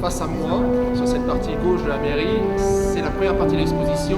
face à moi, sur cette partie gauche de la mairie, c'est la première partie de l'exposition.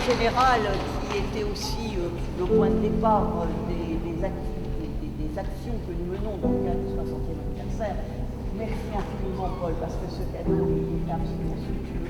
général qui était aussi le point de départ des actions que nous menons dans le cadre du 60e anniversaire. Merci infiniment, Paul, parce que ce cadeau est absolument somptueux.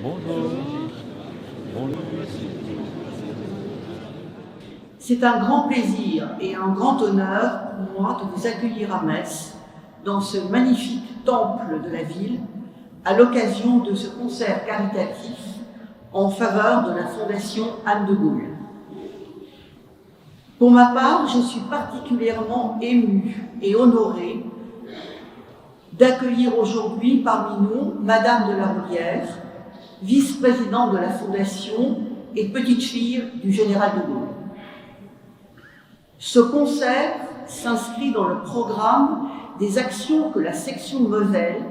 Bonjour. Bonjour. C'est un grand plaisir et un grand honneur pour moi de vous accueillir à Metz, dans ce magnifique temple de la ville, à l'occasion de ce concert caritatif en faveur de la Fondation Anne de Gaulle. Pour ma part, je suis particulièrement émue et honorée d'accueillir aujourd'hui parmi nous Madame de la Roulière, vice-présidente de la Fondation et petite-fille du général de Gaulle. Ce concert s'inscrit dans le programme des actions que la section Moselle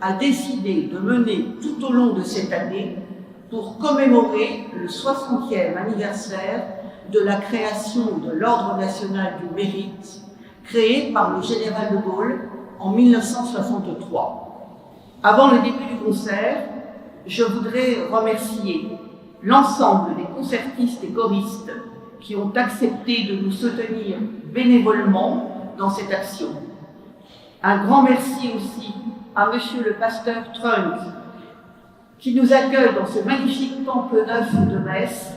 a décidé de mener tout au long de cette année pour commémorer le 60e anniversaire de la création de l'Ordre national du mérite, créé par le général de Gaulle en 1963. Avant le début du concert, je voudrais remercier l'ensemble des concertistes et choristes qui ont accepté de nous soutenir bénévolement dans cette action. Un grand merci aussi à Monsieur le pasteur Trunk, qui nous accueille dans ce magnifique temple neuf de Metz,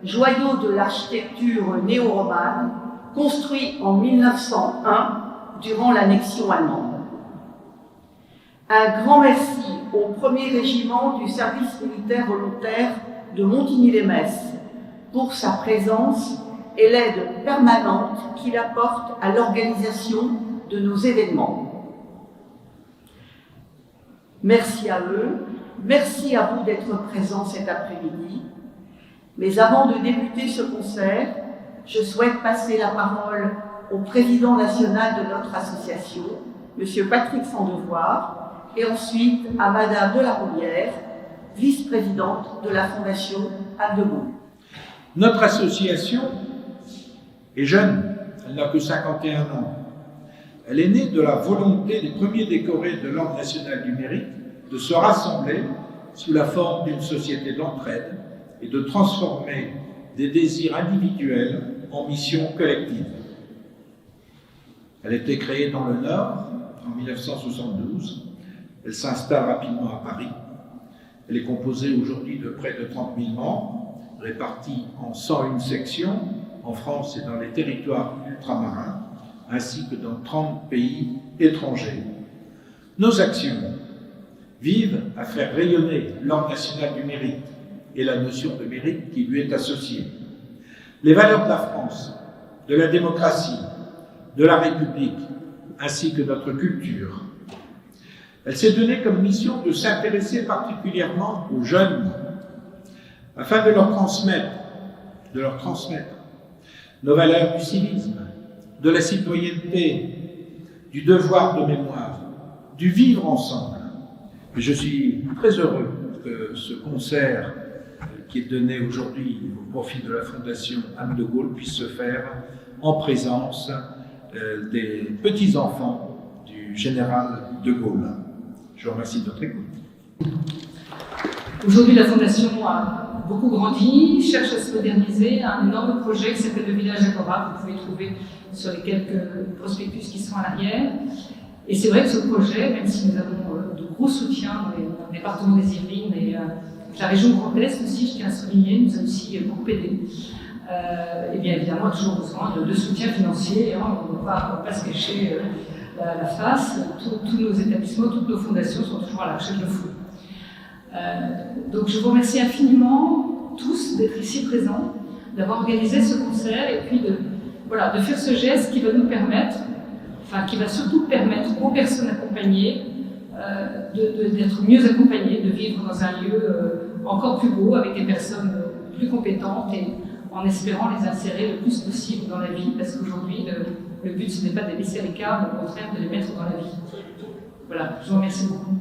joyau de l'architecture néo-romane, construit en 1901 durant l'annexion allemande. Un grand merci au 1er régiment du service militaire volontaire de Montigny-lès-Metz pour sa présence et l'aide permanente qu'il apporte à l'organisation de nos événements. Merci à eux, merci à vous d'être présents cet après-midi. Mais avant de débuter ce concert, je souhaite passer la parole au président national de notre association, M. Patrick Sandevoir, et ensuite à Madame Delaroulière, vice-présidente de la Fondation Anne de Gaulle. Notre association est jeune, elle n'a que 51 ans. Elle est née de la volonté des premiers décorés de l'Ordre national du mérite de se rassembler sous la forme d'une société d'entraide et de transformer des désirs individuels en missions collectives. Elle a été créée dans le Nord en 1972. Elle s'installe rapidement à Paris. Elle est composée aujourd'hui de près de 30 000 membres, répartis en 101 sections en France et dans les territoires ultramarins, ainsi que dans 30 pays étrangers. Nos actions visent à faire rayonner l'Ordre national du mérite et la notion de mérite qui lui est associée. Les valeurs de la France, de la démocratie, de la République, ainsi que notre culture. Elle s'est donnée comme mission de s'intéresser particulièrement aux jeunes, afin de leur transmettre nos valeurs du civisme, de la citoyenneté, du devoir de mémoire, du vivre ensemble. Et je suis très heureux que ce concert qui est donné aujourd'hui au profit de la Fondation Anne de Gaulle puisse se faire en présence des petits-enfants du général de Gaulle. Je vous remercie de votre écoute. Aujourd'hui, la Fondation a beaucoup grandi, cherche à se moderniser, a un énorme projet qui s'appelle le Village Agora, que vous pouvez trouver sur les quelques prospectus qui sont à l'arrière. Et c'est vrai que ce projet, même si nous avons de gros soutiens dans le département des Yvelines et la région Grand Est aussi, je tiens à souligner, nous a aussi beaucoup aidé. Et bien évidemment, on a toujours besoin de soutien financier, hein, on ne va pas se cacher la face. Tous nos établissements, toutes nos fondations sont toujours à la recherche de fonds. Donc je vous remercie infiniment tous d'être ici présents, d'avoir organisé ce concert et puis de faire ce geste qui va nous permettre, qui va surtout permettre aux personnes accompagnées d'être mieux accompagnées, de vivre dans un lieu encore plus beau, avec des personnes plus compétentes et en espérant les insérer le plus possible dans la vie, parce qu'aujourd'hui, le but, ce n'est pas de les laisser à l'écart, mais au contraire de les mettre dans la vie. Voilà, je vous remercie beaucoup.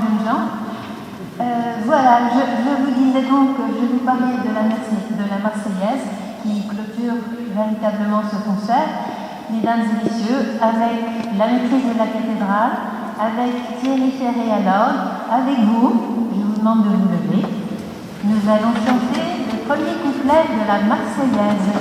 jeunes gens. Voilà, je vous disais donc, je vous parlais de la Marseillaise qui clôture véritablement ce concert. Mesdames et messieurs, avec la maîtrise de la cathédrale, avec Thierry Ferré à l'orgue, avec vous, je vous demande de vous lever. Nous allons chanter le premier couplet de la Marseillaise.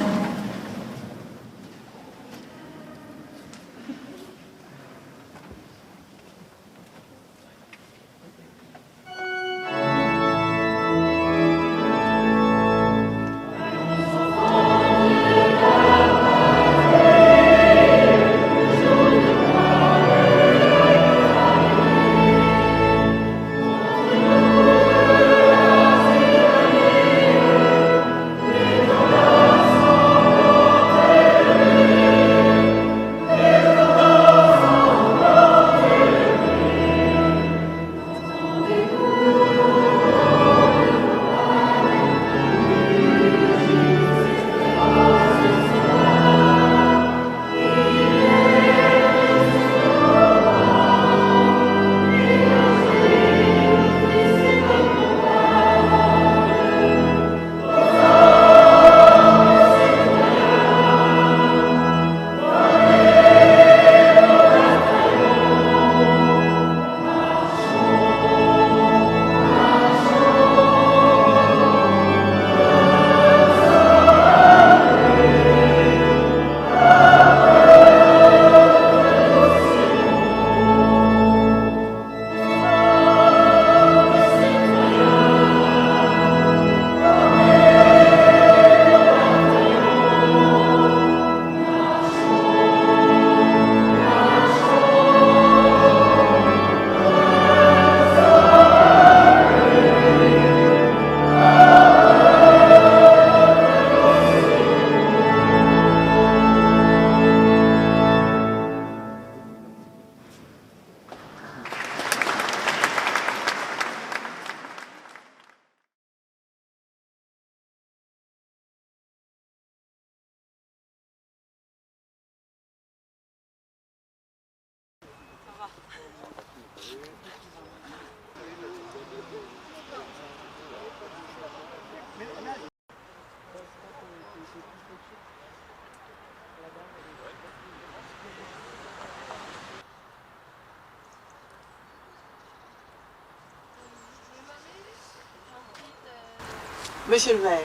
Monsieur le maire,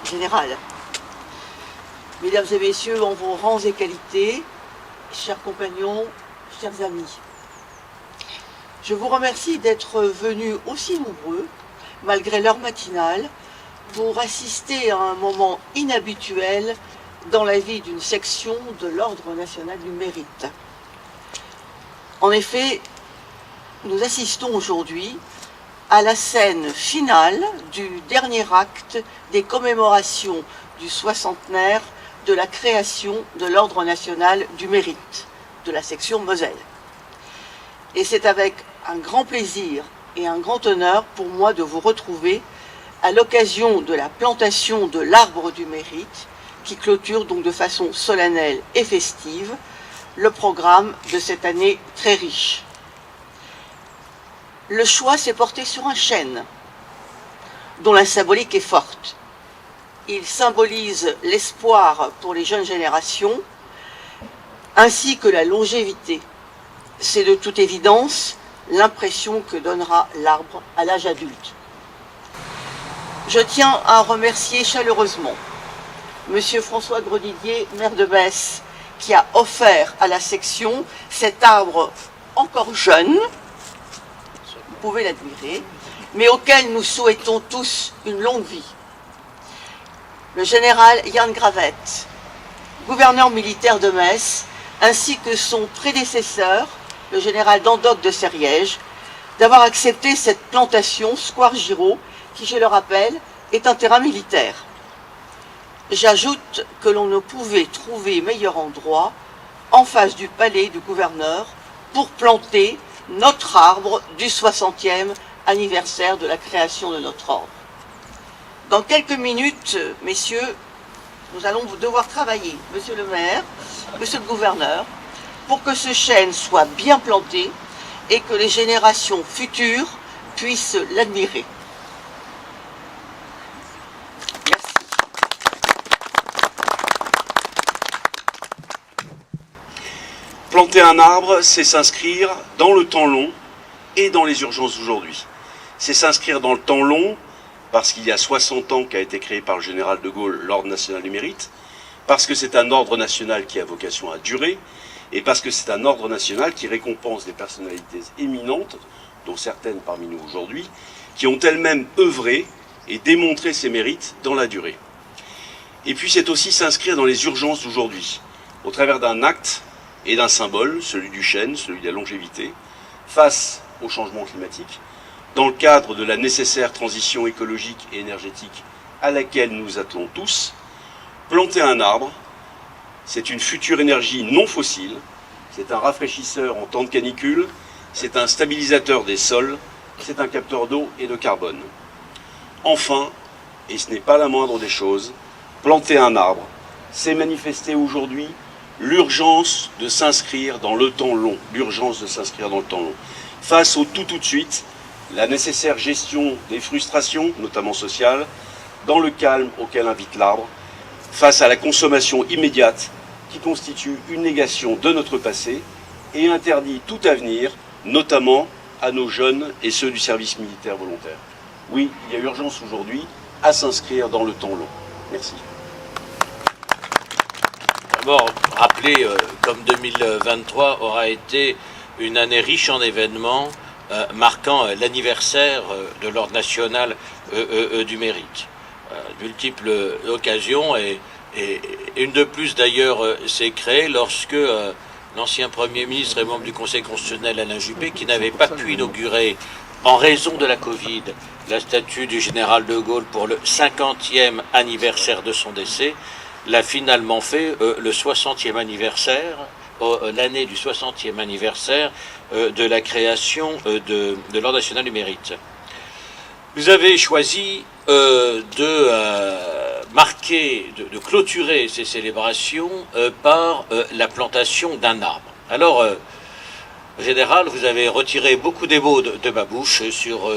général, mesdames et messieurs, en vos rangs et qualités, chers compagnons, chers amis, je vous remercie d'être venus aussi nombreux, malgré l'heure matinale, pour assister à un moment inhabituel dans la vie d'une section de l'Ordre national du mérite. En effet, nous assistons aujourd'hui à la scène finale du dernier acte des commémorations du 60e de la création de l'Ordre national du mérite de la section Moselle. Et c'est avec un grand plaisir et un grand honneur pour moi de vous retrouver à l'occasion de la plantation de l'Arbre du mérite qui clôture donc de façon solennelle et festive le programme de cette année très riche. Le choix s'est porté sur un chêne, dont la symbolique est forte. Il symbolise l'espoir pour les jeunes générations, ainsi que la longévité. C'est de toute évidence l'impression que donnera l'arbre à l'âge adulte. Je tiens à remercier chaleureusement Monsieur François Grosdidier, maire de Metz, qui a offert à la section cet arbre encore jeune, vous pouvez l'admirer, mais auquel nous souhaitons tous une longue vie. Le général Yann Gravette, gouverneur militaire de Metz, ainsi que son prédécesseur, le général Dandoc de Sériège, d'avoir accepté cette plantation Square Giraud, qui, je le rappelle, est un terrain militaire. J'ajoute que l'on ne pouvait trouver meilleur endroit en face du palais du gouverneur pour planter notre arbre du 60e anniversaire de la création de notre ordre. Dans quelques minutes, messieurs, nous allons devoir travailler, monsieur le maire, monsieur le gouverneur, pour que ce chêne soit bien planté et que les générations futures puissent l'admirer. Merci. Planter un arbre, c'est s'inscrire dans le temps long et dans les urgences d'aujourd'hui. C'est s'inscrire dans le temps long parce qu'il y a 60 ans qu'a été créé par le général de Gaulle l'Ordre national du mérite, parce que c'est un ordre national qui a vocation à durer, et parce que c'est un ordre national qui récompense des personnalités éminentes, dont certaines parmi nous aujourd'hui, qui ont elles-mêmes œuvré et démontré ces mérites dans la durée. Et puis c'est aussi s'inscrire dans les urgences d'aujourd'hui, au travers d'un acte et d'un symbole, celui du chêne, celui de la longévité, face au changement climatique, dans le cadre de la nécessaire transition écologique et énergétique à laquelle nous nous attelons tous. Planter un arbre, c'est une future énergie non fossile, c'est un rafraîchisseur en temps de canicule, c'est un stabilisateur des sols, c'est un capteur d'eau et de carbone. Enfin, et ce n'est pas la moindre des choses, planter un arbre, c'est manifester aujourd'hui l'urgence de s'inscrire dans le temps long, l'urgence de s'inscrire dans le temps long. Face au tout de suite, la nécessaire gestion des frustrations, notamment sociales, dans le calme auquel invite l'arbre, face à la consommation immédiate qui constitue une négation de notre passé et interdit tout avenir, notamment à nos jeunes et ceux du service militaire volontaire. Oui, il y a urgence aujourd'hui à s'inscrire dans le temps long. Merci. D'abord, rappeler comme 2023 aura été une année riche en événements marquant l'anniversaire de l'Ordre national du mérite. Multiples occasions et une de plus d'ailleurs s'est créée lorsque l'ancien Premier ministre et membre du Conseil constitutionnel Alain Juppé, qui n'avait pas pu inaugurer en raison de la Covid la statue du général de Gaulle pour le 50e anniversaire de son décès, l'a finalement fait le 60e anniversaire, l'année du 60e anniversaire de la création de l'Ordre national du mérite. Vous avez choisi de marquer, de clôturer ces célébrations par la plantation d'un arbre. Alors, en général, vous avez retiré beaucoup des mots de ma bouche sur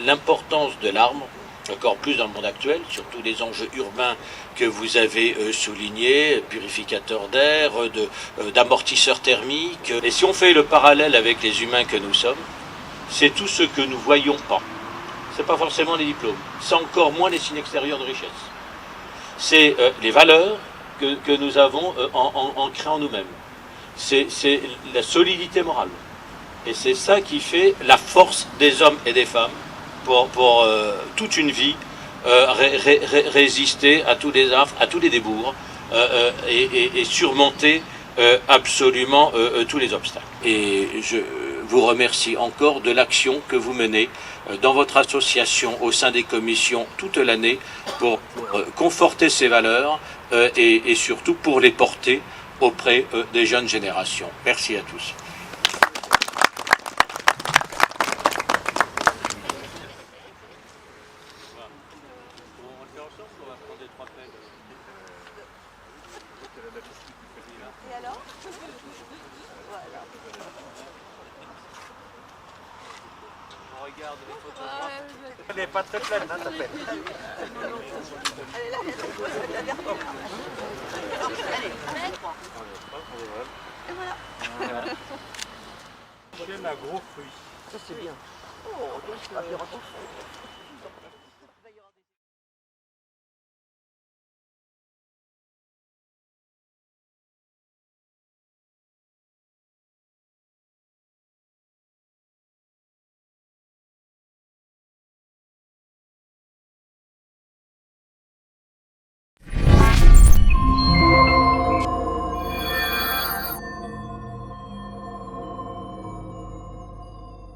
l'importance de l'arbre, encore plus dans le monde actuel, sur tous les enjeux urbains que vous avez soulignés, purificateurs d'air, d'amortisseurs thermiques. Et si on fait le parallèle avec les humains que nous sommes, c'est tout ce que nous voyons pas. C'est pas forcément les diplômes, c'est encore moins les signes extérieurs de richesse. C'est les valeurs que nous avons ancrées en nous-mêmes. C'est la solidité morale. Et c'est ça qui fait la force des hommes et des femmes pour toute une vie résister à tous les affres, à tous les débours et surmonter absolument tous les obstacles. Et je vous remercie encore de l'action que vous menez dans votre association au sein des commissions toute l'année pour conforter ces valeurs et surtout pour les porter auprès des jeunes générations. Merci à tous. Elle n'est pas très pleine, hein, ta peine. Allez, là, la dernière. Allez, 3. Et voilà. Chien à gros fruits. Ça, c'est bien. Oh, donc, attention.